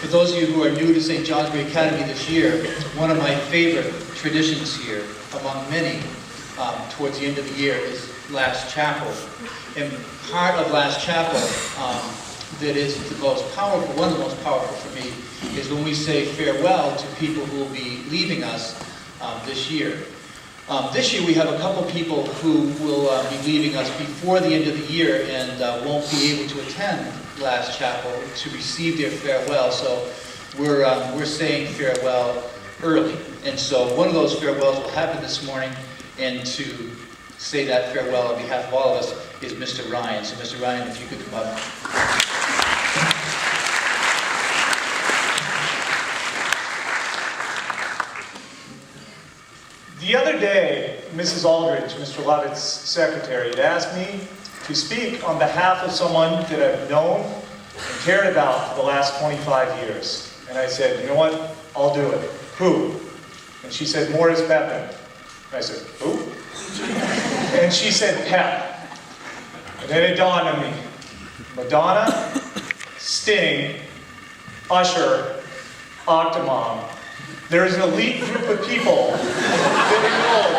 For those of you who are new to St. Johnsbury Academy this year, one of my favorite traditions here, among many, towards the end of the year, is Last Chapel. And part of Last Chapel that is the most powerful, one of the most powerful for me, is when we say farewell to people who will be leaving us this year. This year we have a couple people who will be leaving us before the end of the year and won't be able to attend Last Chapel to receive their farewell. So we're saying farewell early. And so one of those farewells will happen this morning, and to say that farewell on behalf of all of us is Mr. Ryan. So Mr. Ryan, if you could come up. The other day, Mrs. Aldridge, Mr. Levitt's secretary, had asked me to speak on behalf of someone that I've known and cared about for the last 25 years. And I said, you know what, I'll do it. Who? And she said, Morris Pepin. And I said, who? And she said, Pep. And then it dawned on me. Madonna, Sting, Usher, Octomom. There is an elite group of people that are known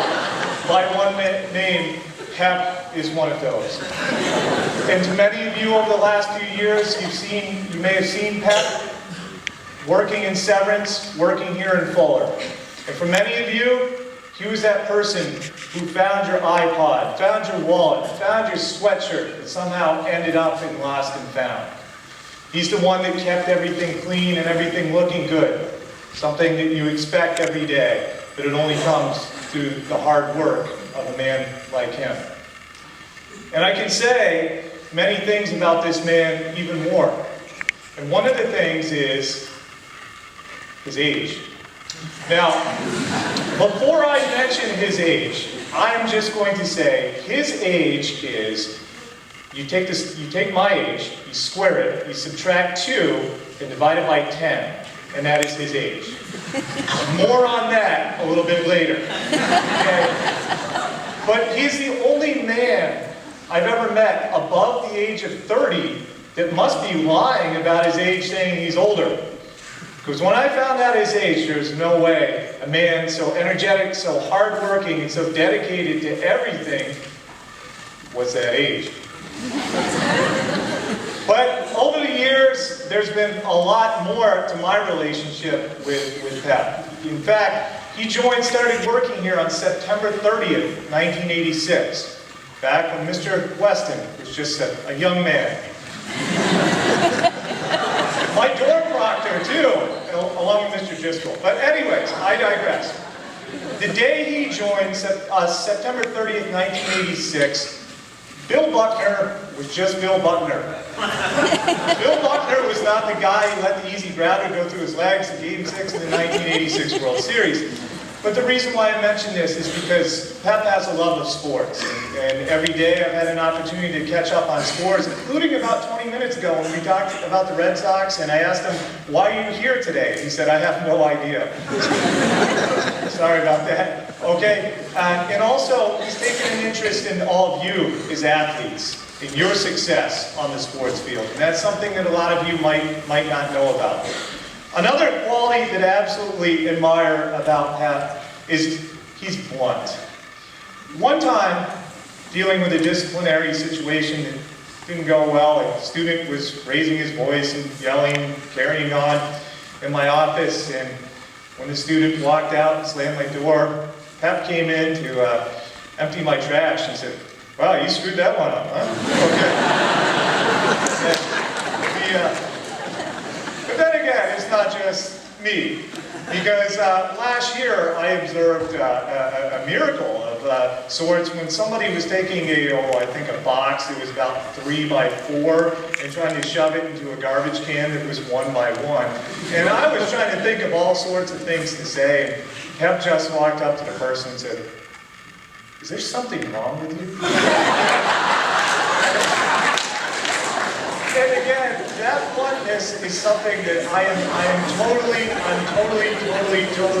by one name. Pep is one of those. And to many of you over the last few years, you may have seen Pep working in Severance, working here in Fuller. And for many of you, he was that person who found your iPod, found your wallet, found your sweatshirt that somehow ended up in Lost and Found. He's the one that kept everything clean and everything looking good. Something that you expect every day, but it only comes through the hard work of a man like him. And I can say many things about this man even more. And one of the things is his age. Now, before I mention his age, I'm just going to say his age is, you take my age, you square it, you subtract 2, and divide it by 10. And that is his age. More on that a little bit later. Okay? But he's the only man I've ever met above the age of 30 that must be lying about his age, saying he's older. Because when I found out his age, there's no way a man so energetic, so hardworking, and so dedicated to everything was that age. But over the years, there's been a lot more to my relationship with Pep. In fact, he started working here on September 30th, 1986, back when Mr. Weston was just a young man. My dorm proctor, too, along with Mr. Driscoll. But anyways, I digress. The day he joined, September 30th, 1986, Bill Buckner was just Bill Buckner. Bill Buckner was not the guy who let the easy grounder go through his legs in Game 6 in the 1986 World Series. But the reason why I mention this is because Pep has a love of sports. And every day I've had an opportunity to catch up on sports, including about 20 minutes ago when we talked about the Red Sox, and I asked him, why are you here today? He said, I have no idea. Sorry about that. Okay, and also he's taken an interest in all of you as athletes, in your success on the sports field. And that's something that a lot of you might not know about. Another quality that I absolutely admire about Pep is he's blunt. One time, dealing with a disciplinary situation that didn't go well, a student was raising his voice and yelling, carrying on in my office, and when the student walked out and slammed my door, Pep came in to empty my trash. He said, wow, you screwed that one up, huh? Okay. But then again, it's not just me. Because last year I observed a miracle of sorts when somebody was taking a box that was about 3 by 4 and trying to shove it into a garbage can that was 1 by 1. And I was trying to think of all sorts of things to say, and Pep just walked up to the person and said, is there something wrong with you? And again, that bluntness is something that I'm totally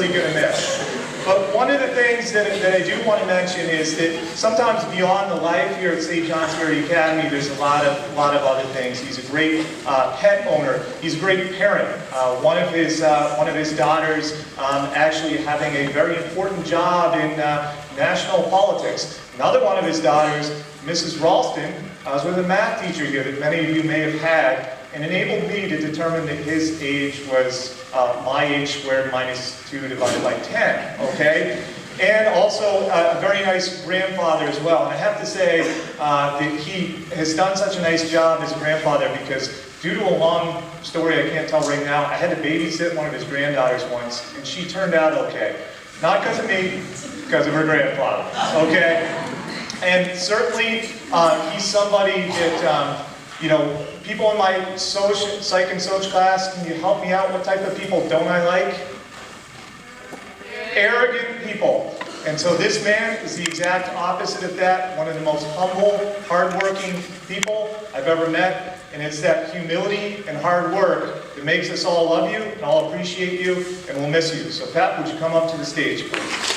going to miss. But one of the things that I do want to mention is that sometimes beyond the life here at St. John's Very Academy, there's a lot of other things. He's a great pet owner. He's a great parent. One of his daughters actually having a very important job in national politics. Another one of his daughters, Mrs. Ralston, was with a math teacher here that many of you may have had, and enabled me to determine that his age was my age squared minus 2 divided by 10, okay? And also a very nice grandfather as well. And I have to say that he has done such a nice job as a grandfather because due to a long story I can't tell right now, I had to babysit one of his granddaughters once, and she turned out okay. Not because of me, because of her grandfather, okay? And certainly he's somebody that, you know, people in my psych and soc class, can you help me out? What type of people don't I like? Arrogant people. And so this man is the exact opposite of that. One of the most humble, hardworking people I've ever met. And it's that humility and hard work that makes us all love you and all appreciate you and we'll miss you. So Pat, would you come up to the stage, please?